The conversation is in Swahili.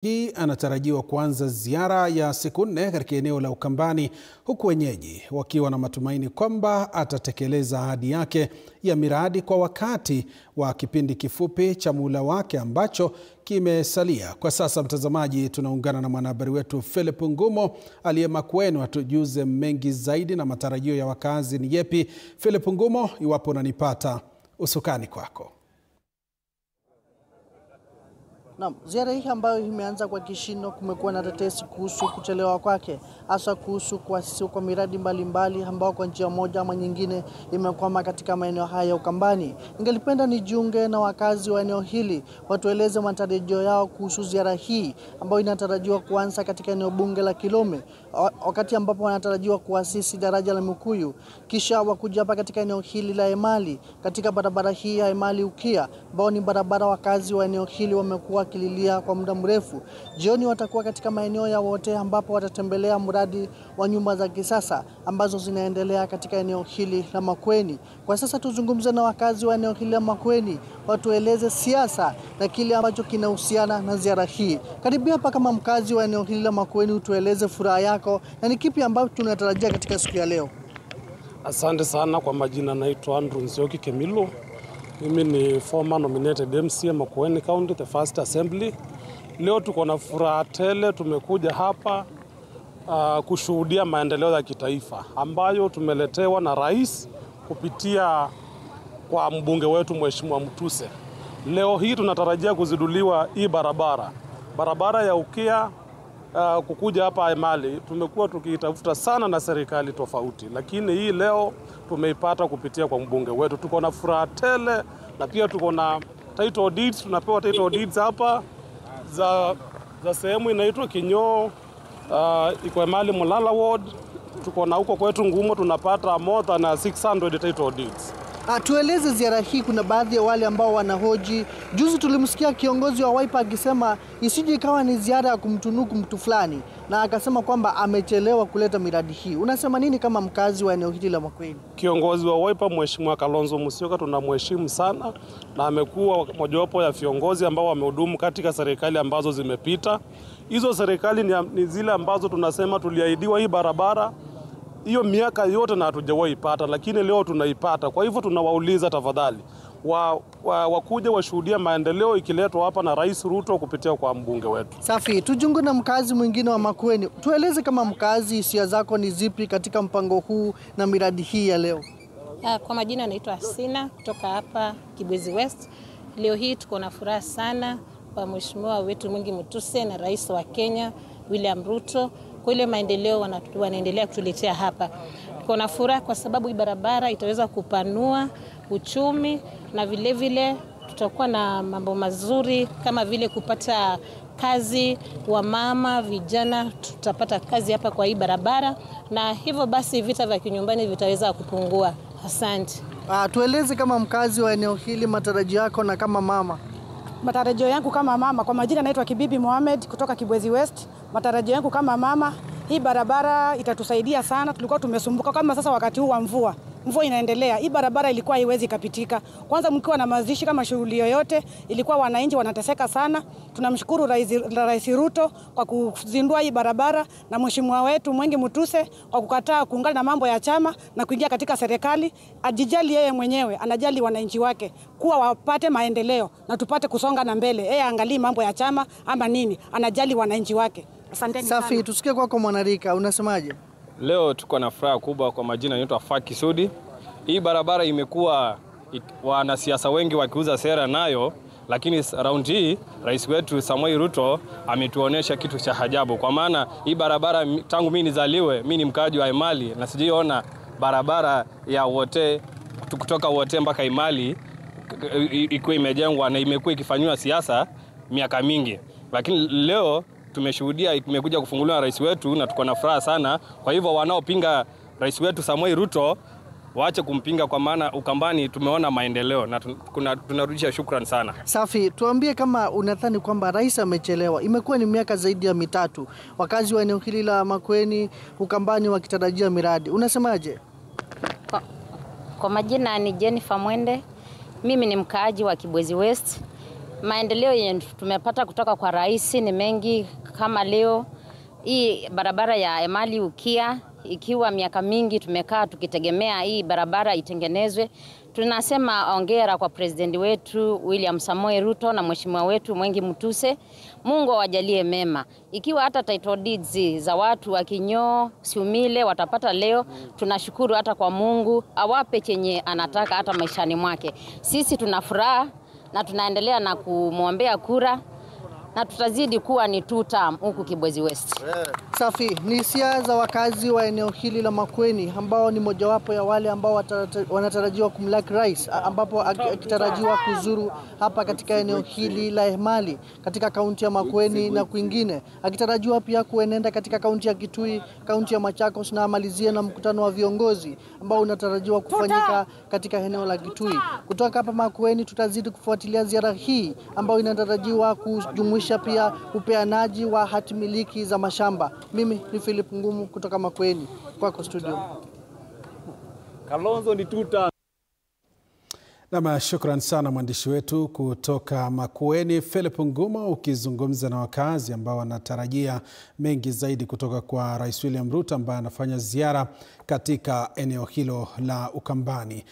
Hii anatarajiwa kuanza ziara ya siku 4 katika eneo la Ukambani, huku wenyeji wakiwa na matumaini kwamba atatekeleza ahadi yake ya miradi kwa wakati wa kipindi kifupi cha muhula wake ambacho kimesalia. Kwa sasa, mtazamaji, tunaungana na mwanahabari wetu Philip Ngumo aliye Makueni atujuze mengi zaidi na matarajio ya wakazi ni yepi. Philip Ngumo, iwapo unanipata, usukani kwako. Naam, ziara hii ambayo imeanza kwa kishindo, kumekuwa na tetesi kuhusu kuchelewa kwake, hasa kuhusu kuasisiwa kwa miradi mbalimbali ambao kwa njia moja ama nyingine imekwama katika maeneo haya ya Ukambani. Ningelipenda nijiunge na wakazi wa eneo hili watueleze matarajio yao kuhusu ziara hii ambayo inatarajiwa kuanza katika eneo bunge la Kilome, wakati ambapo wanatarajiwa kuasisi daraja la Mukuyu, kisha wakuja hapa katika eneo hili la Emali, katika barabara hii ya Emali Ukia, ambao ni barabara wakazi wa eneo hili wamekuwa kililia kwa muda mrefu. Jioni watakuwa katika maeneo ya wote ambapo watatembelea mradi wa nyumba za kisasa ambazo zinaendelea katika eneo hili la Makueni. Kwa sasa tuzungumze na wakazi wa eneo hili la Makueni, watueleze siasa na kile ambacho kinahusiana na ziara hii. Karibia hapa kama mkazi wa eneo hili la Makueni, utueleze furaha yako na ni kipi ambacho tunatarajia katika siku ya leo. Asante sana. Kwa majina naitwa Andrew Nzioki Kemilo. Mimi ni former nominated MCA Makueni County, the first assembly. Leo tuko na furaha tele, tumekuja hapa kushuhudia maendeleo ya kitaifa ambayo tumeletewa na rais kupitia kwa mbunge wetu Mheshimiwa Mutuse. Leo hii tunatarajia kuziduliwa hii barabara ya Ukia kukuja hapa Emali. Tumekuwa tukitafuta sana na serikali tofauti, lakini hii leo tumeipata kupitia kwa mbunge wetu. Tuko na furaha tele, na pia tuko na title deeds. Tunapewa title deeds hapa za sehemu inaitwa Kinyoo, iko Emali Mulala Ward. Tuko na huko kwetu Ngumo tunapata more than 600 title deeds. Tueleze ziara hii, kuna baadhi ya wale ambao wanahoji. Juzi tulimsikia kiongozi wa Wiper akisema isije ikawa ni ziara ya kumtunuku mtu fulani, na akasema kwamba amechelewa kuleta miradi hii. Unasema nini kama mkazi wa eneo hili la Makueni? Kiongozi wa Wiper Mheshimiwa Kalonzo Musyoka tunamheshimu sana, na amekuwa mojawapo ya viongozi ambao wamehudumu katika serikali ambazo zimepita. Hizo serikali ni zile ambazo tunasema tuliahidiwa hii barabara hiyo miaka yote na hatujawahi ipata, lakini leo tunaipata. Kwa hivyo tunawauliza tafadhali wakuja washuhudia maendeleo ikiletwa hapa na Rais Ruto kupitia kwa mbunge wetu. Safi, tujunge na mkazi mwingine wa Makueni. Tueleze kama mkazi, hisia zako ni zipi katika mpango huu na miradi hii ya leo? Kwa majina naitwa Asina kutoka hapa Kibwezi West. Leo hii tuko na furaha sana kwa Mheshimiwa wetu Mwingi Mutuse na Rais wa Kenya William Ruto kwa ile maendeleo wanaendelea kutuletea hapa. Tuko na furaha kwa sababu hii barabara itaweza kupanua uchumi, na vile vile tutakuwa na mambo mazuri kama vile kupata kazi, wa mama, vijana tutapata kazi hapa kwa hii barabara, na hivyo basi vita vya kinyumbani vitaweza kupungua. Asante. Tueleze kama mkazi wa eneo hili matarajio yako na kama mama. Matarajio yangu kama mama, kwa majina naitwa Kibibi Mohamed kutoka Kibwezi West. Matarajio yangu kama mama, hii barabara itatusaidia sana. Tulikuwa tumesumbuka kama sasa wakati huu wa mvua inaendelea. Hii barabara ilikuwa haiwezi kapitika. Kwanza mkiwa na mazishi kama shughuli yoyote, ilikuwa wananchi wanateseka sana. Tunamshukuru Rais Ruto kwa kuzindua hii barabara, na Mheshimiwa wetu Mwingi Mutuse kwa kukataa kuungana na mambo ya chama na kuingia katika serikali. Ajijali yeye mwenyewe, anajali wananchi wake kuwa wapate maendeleo na tupate kusonga na mbele. Yeye angalii mambo ya chama ama nini, anajali wananchi wake. Asanteni sana. Safi, tusikie kwako Mwanarika, unasemaje? Leo tuko na furaha kubwa. Kwa majina naitwa Faki Sudi. Hii barabara imekuwa wanasiasa wengi wakiuza sera nayo, lakini round hii Rais wetu Samoei Ruto ametuonesha kitu cha ajabu. Kwa maana hii barabara tangu mimi nizaliwe, mimi ni mkaaji wa Emali na sijiona barabara ya wote kutoka wote mpaka Emali iko imejengwa na imekuwa ikifanywa siasa miaka mingi. Lakini leo tumeshuhudia imekuja kufunguliwa na rais wetu na tuko na furaha sana. Kwa hivyo wanaopinga rais wetu Samoei Ruto waache kumpinga, kwa maana Ukambani tumeona maendeleo na tunarudisha shukrani sana. Safi, tuambie kama unadhani kwamba rais amechelewa. Imekuwa ni miaka zaidi ya 3 wakazi wa eneo hili la Makueni Ukambani wakitarajia miradi. Unasemaje? Kwa majina ni Jennifer Mwende. Mimi ni mkaaji wa Kibwezi West. Maendeleo yenye tumepata kutoka kwa rais ni mengi, kama leo hii barabara ya Emali Ukia, ikiwa miaka mingi tumekaa tukitegemea hii barabara itengenezwe. Tunasema hongera kwa president wetu William Samoei Ruto na mheshimiwa wetu Mwengi Mutuse. Mungu awajalie mema. Ikiwa hata title deeds za watu wa Kinyoo, Siumile watapata leo, tunashukuru hata kwa Mungu awape chenye anataka hata maishani mwake. Sisi tunafuraha na tunaendelea na kumwombea kura na tutazidi kuwa ni 2 term huku Kibwezi West. Safi, ni hisia za wakazi wa eneo hili la Makueni ambao ni mojawapo ya wale ambao wanatarajiwa kumlaki rais, ambapo akitarajiwa kuzuru hapa katika eneo hili la Emali katika kaunti ya Makueni na kwingine, akitarajiwa pia kuenenda katika kaunti ya Kitui, kaunti ya Machakos na amalizie na mkutano wa viongozi ambao unatarajiwa kufanyika katika eneo la Kitui. Kutoka hapa Makueni tutazidi kufuatilia ziara hii ambayo inatarajiwa kujumuisha pia upeanaji wa hati miliki za mashamba. Mimi ni Philip Ngumu kutoka Makueni, kwako studio. Kalonzo ni tuta. Nama shukran sana mwandishi wetu kutoka Makueni Philip Ngumu, ukizungumza na wakazi ambao wanatarajia mengi zaidi kutoka kwa Rais William Ruto ambaye anafanya ziara katika eneo hilo la Ukambani.